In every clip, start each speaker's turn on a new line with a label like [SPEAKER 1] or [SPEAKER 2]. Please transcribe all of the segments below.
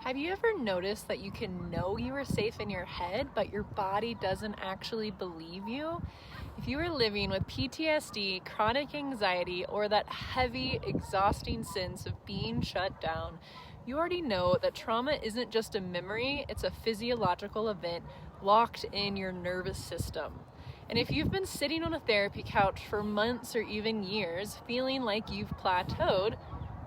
[SPEAKER 1] Have you ever noticed that you can know you are safe in your head, but your body doesn't actually believe you? If you are living with PTSD, chronic anxiety, or that heavy, exhausting sense of being shut down, you already know that trauma isn't just a memory, it's a physiological event locked in your nervous system. And if you've been sitting on a therapy couch for months or even years, feeling like you've plateaued,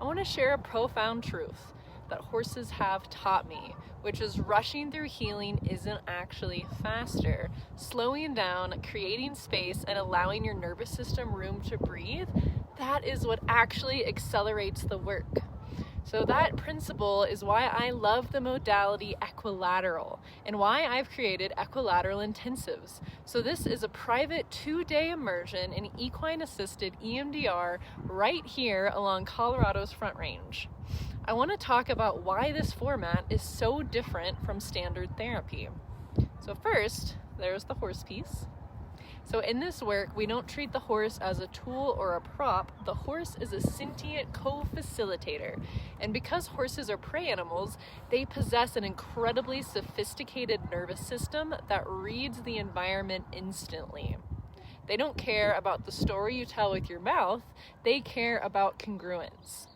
[SPEAKER 1] I want to share a profound truth that horses have taught me, which is rushing through healing isn't actually faster. Slowing down, creating space, and allowing your nervous system room to breathe, that is what actually accelerates the work. So that principle is why I love the modality EquiLateral and why I've created EquiLateral Intensives. So this is a private 2-day immersion in equine-assisted EMDR right here along Colorado's Front Range. I want to talk about why this format is so different from standard therapy. So first, there's the horse piece. So in this work, we don't treat the horse as a tool or a prop. The horse is a sentient co-facilitator. And because horses are prey animals, they possess an incredibly sophisticated nervous system that reads the environment instantly. They don't care about the story you tell with your mouth, they care about congruence.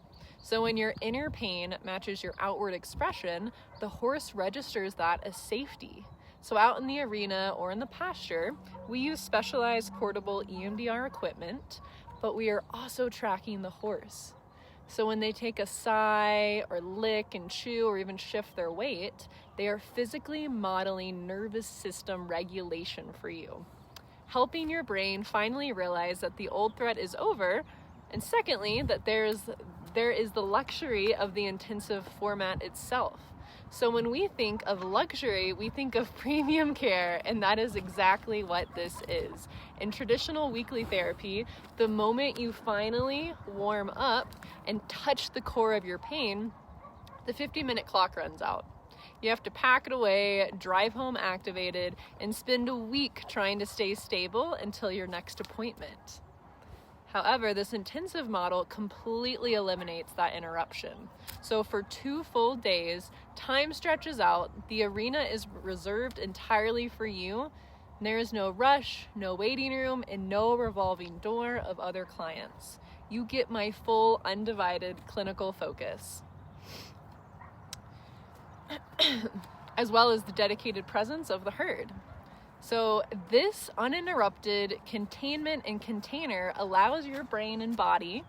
[SPEAKER 1] So when your inner pain matches your outward expression, the horse registers that as safety. So out in the arena or in the pasture, we use specialized portable EMDR equipment, but we are also tracking the horse. So when they take a sigh or lick and chew or even shift their weight, they are physically modeling nervous system regulation for you, helping your brain finally realize that the old threat is over, and secondly, that there is the luxury of the intensive format itself. So when we think of luxury, we think of premium care, and that is exactly what this is. In traditional weekly therapy, the moment you finally warm up and touch the core of your pain, the 50-minute clock runs out. You have to pack it away, drive home activated, and spend a week trying to stay stable until your next appointment. However, this intensive model completely eliminates that interruption. So for 2 full days, time stretches out, the arena is reserved entirely for you, and there is no rush, no waiting room, and no revolving door of other clients. You get my full, undivided clinical focus, as well as the dedicated presence of the herd. So this uninterrupted containment and container allows your brain and body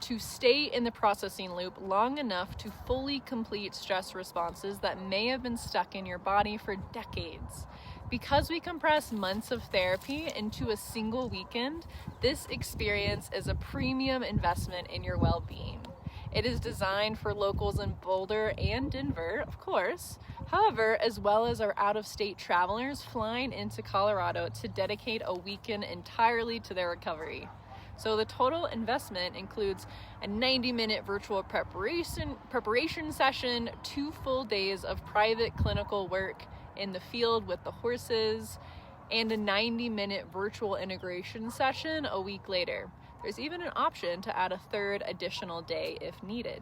[SPEAKER 1] to stay in the processing loop long enough to fully complete stress responses that may have been stuck in your body for decades. Because we compress months of therapy into a single weekend, this experience is a premium investment in your well-being. It is designed for locals in Boulder and Denver, of course, however, as well as our out-of-state travelers flying into Colorado to dedicate a weekend entirely to their recovery. So the total investment includes a 90-minute virtual preparation session, 2 full days of private clinical work in the field with the horses, and a 90-minute virtual integration session a week later. There's even an option to add a 3rd additional day if needed.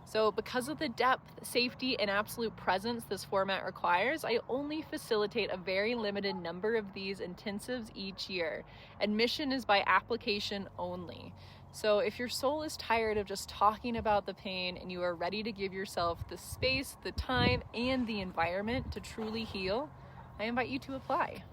[SPEAKER 1] So because of the depth, safety, and absolute presence this format requires, I only facilitate a very limited number of these intensives each year. Admission is by application only. So if your soul is tired of just talking about the pain and you are ready to give yourself the space, the time, and the environment to truly heal, I invite you to apply.